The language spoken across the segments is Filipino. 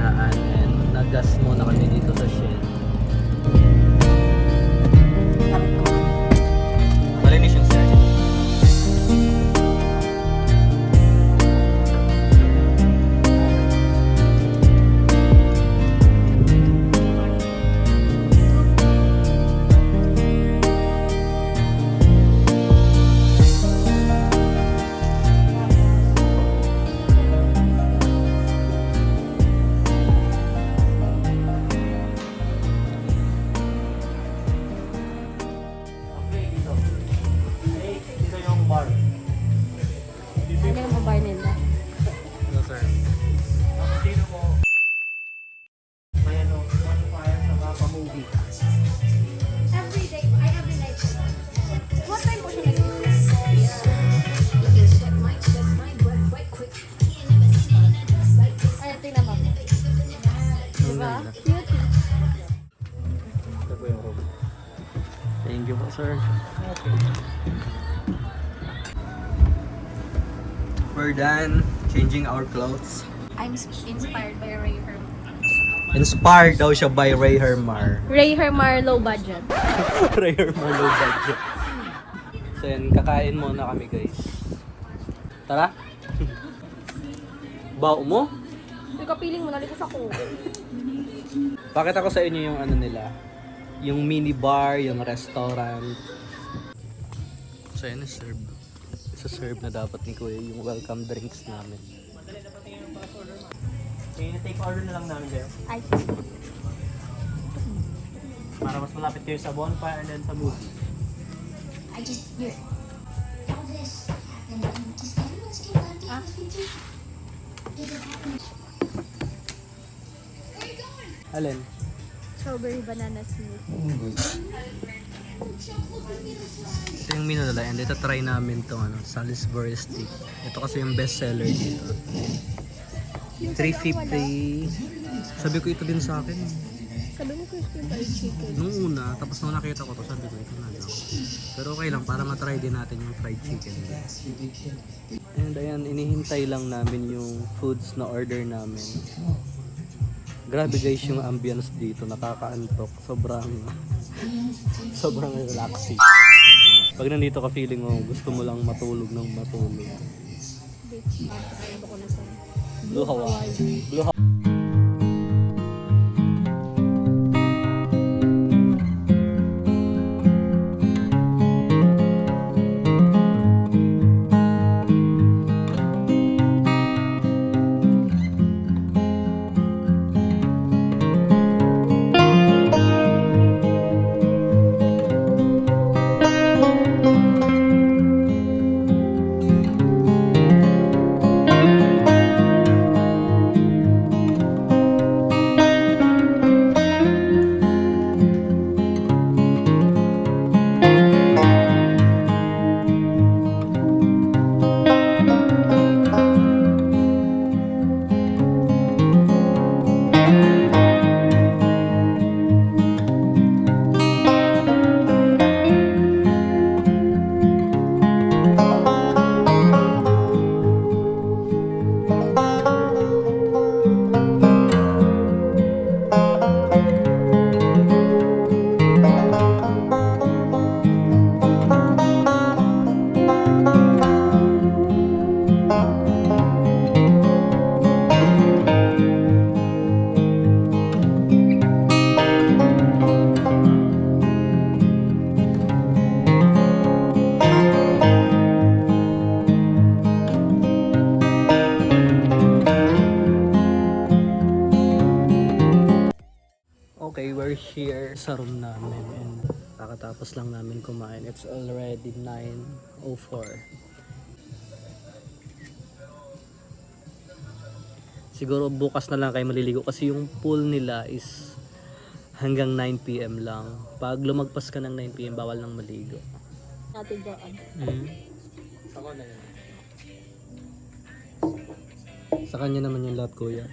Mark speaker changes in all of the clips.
Speaker 1: Kainaan and nagas muna kami dito sa Shell. Malinis yung sir.
Speaker 2: Ano yung mobile nila?
Speaker 1: No sir.
Speaker 3: May modifier sa Mapa Movie.
Speaker 2: Every night. What time po siya nag-iwan? Ay, tingnan mo. Diba? Cute.
Speaker 1: Ito po yung room. Thank you po sir. We're done changing our clothes.
Speaker 2: I'm inspired by Ray Hermar.
Speaker 1: Inspired daw siya by Ray Hermar.
Speaker 2: Ray Hermar, low budget.
Speaker 1: Ray Hermar low budget. So yan, kakain muna kami guys. Tara. Bao mo?
Speaker 2: Hindi ka piling mo, nalikos ako.
Speaker 1: Bakit ako sa inyo yung ano nila? Yung mini bar, yung restaurant. So yan, serve. Isa-serve na dapat ni Kuya yung welcome drinks namin.
Speaker 3: Take order na lang namin kayo.
Speaker 2: Ay,
Speaker 3: Para mas malapit kayo sa bonfire and then sa movie.
Speaker 2: ah,
Speaker 1: Alin?
Speaker 2: strawberry banana smoothie.
Speaker 1: Ito yung menu nila and ito try namin itong Salisbury steak. Ito kasi yung best seller dito. 350. Sabi ko ito din sa akin.
Speaker 2: Sabi mo crispy fried chicken.
Speaker 1: Nung una, tapos nung nakita ko to, sabi ko ito na lang. Pero okay lang, para matry din natin yung fried chicken. And ayan, inihintay lang namin yung foods na order namin. Grabe guys yung ambience dito, nakakaantok. Sobrang relaxing. Pag nandito ka feeling mo, gusto mo lang matulog ng matulog. Blue Hawaii. Blue Hawaii. Okay, we're here sa room namin and kakatapos lang namin kumain. It's already 9:04. Siguro bukas na lang kayo maliligo kasi yung pool nila is hanggang 9 PM lang. Pag lumagpas ka ng 9 PM, bawal nang maligo.
Speaker 2: Natin dyan.
Speaker 1: Ako na yun. Sa kanya naman yung lahat, kuya.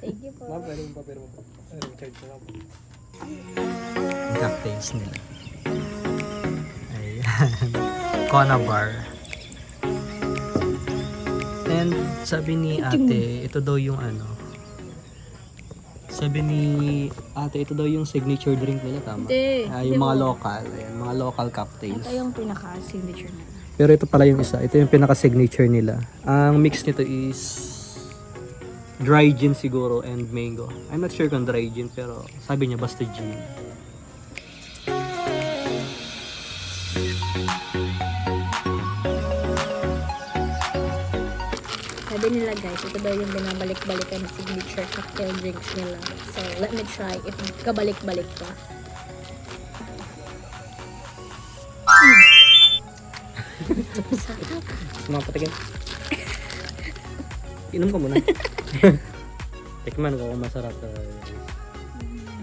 Speaker 2: Thank you po.
Speaker 1: Cocktails nila. Ayan. Kona bar. And sabi ni ate, ito daw yung ano. Sabi ni ate, ito daw yung signature drink nila, tama?
Speaker 2: Hindi.
Speaker 1: Yung mga local. Ayan, mga local cocktails.
Speaker 2: Ito yung pinaka-signature na.
Speaker 1: Pero ito pala yung isa. Ito yung pinaka-signature nila. Ang mix nito is dry gin siguro and mango. I'm not sure kung dry gin, pero sabi niya basta gin.
Speaker 2: Sabi nila guys, ito daw yung binabalik-balikan na signature cocktail drinks nila. So, let me try if kabalik-balik pa. Sarap.
Speaker 1: Mga patigin. Inom ka muna. Tikman ko kung masarap.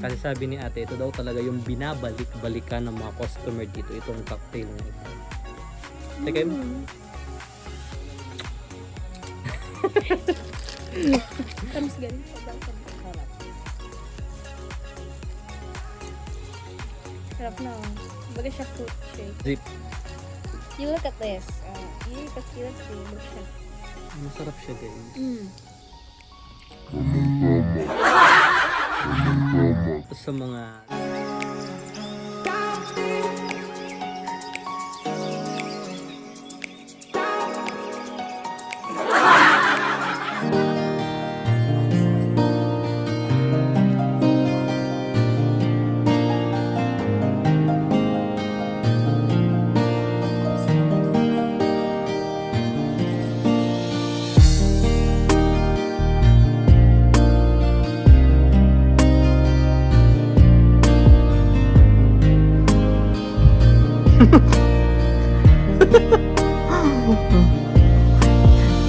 Speaker 1: Kasi sabi ni ate, ito daw talaga yung binabalik-balikan ng mga customer dito. Itong cocktail na ito. Teka mo.
Speaker 2: Tamis galing sa bangkad. Sarap. Sarap na. Baga siya fruit shake.
Speaker 1: Zip.
Speaker 2: You look at this. Look siya.
Speaker 1: Masarap siya guys. Tapos sa mga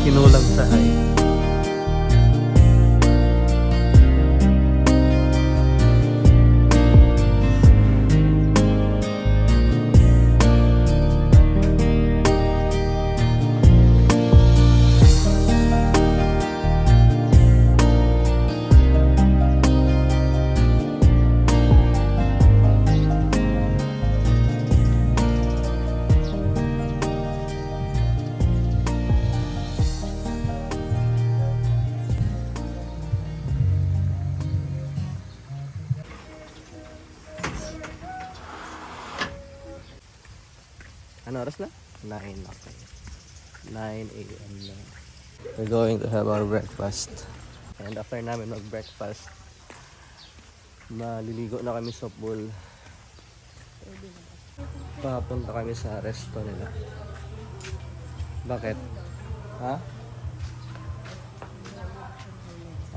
Speaker 1: kinulang sa hay. Ano oras na? 9, okay. 9 a.m. na. We're going to have our breakfast. And after namin mag-breakfast, maliligo na kami sa pool. Papunta kami sa resto nila. Bakit? Ha?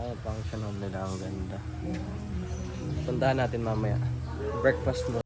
Speaker 1: Ay, function hall nila. Ang ganda. Puntahan natin mamaya. Breakfast mo.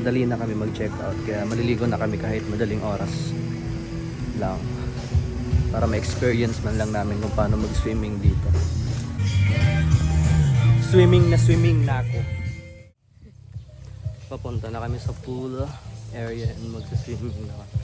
Speaker 1: Madali na kami mag-check out, kaya maliligo na kami kahit madaling oras lang para ma-experience man lang namin kung paano mag-swimming dito. Swimming na ako. Papunta na kami sa pool area and mag-swimming na kami.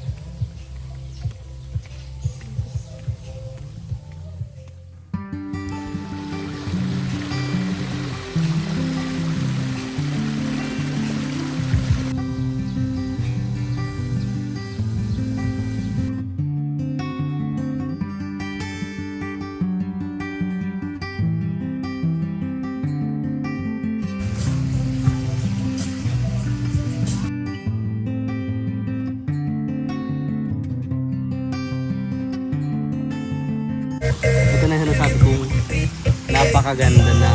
Speaker 1: napakaganda na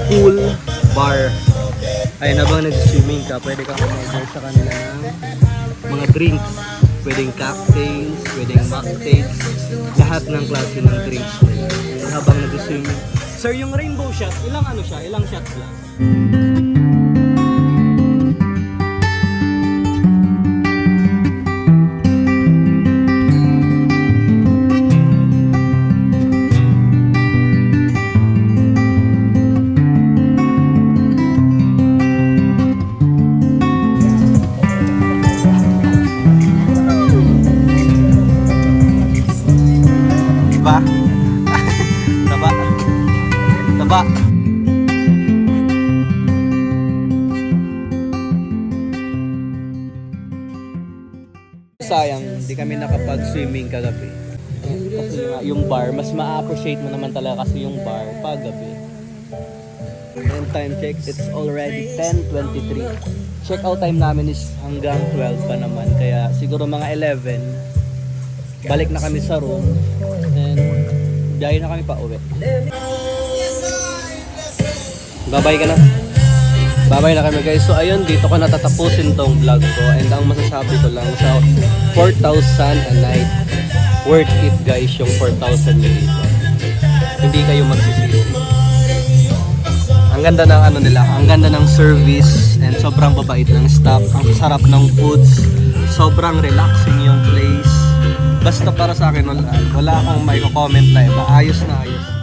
Speaker 1: pool bar. Ay, habang nag-swimming ka, pwede kang umorder sa kanila ng mga drinks. Pwedeng cocktails, pwedeng mocktails, lahat ng klase ng drinks nila. And habang nag-swimming. Sir, yung rainbow shot, ilang ano siya? Ilang shots lang? Taba. Taba. Taba. Sayang, hindi kami nakapag-swimming kagabi. Kasi nga, yung bar, mas ma-appreciate mo naman talaga kasi yung bar paggabi. And time check, it's already 10:23. Check out time namin is hanggang 12 pa naman. Kaya siguro mga 11, balik na kami sa room. And biyahe na kami pa uwi. Bye-bye ka na. Bye-bye na kami guys. So ayun, dito ko natatapusin tong vlog ko. And ang masasabi ko lang sa 4,000 a night, worth it guys yung 4,000 nyo dito. Hindi kayo magsisisi. Ang ganda ng ano nila, ang ganda ng service and sobrang babait ng staff. Ang sarap ng foods, sobrang relaxing yung place. Basta para sa akin wala akong may comment na iba. Ayos na ayos.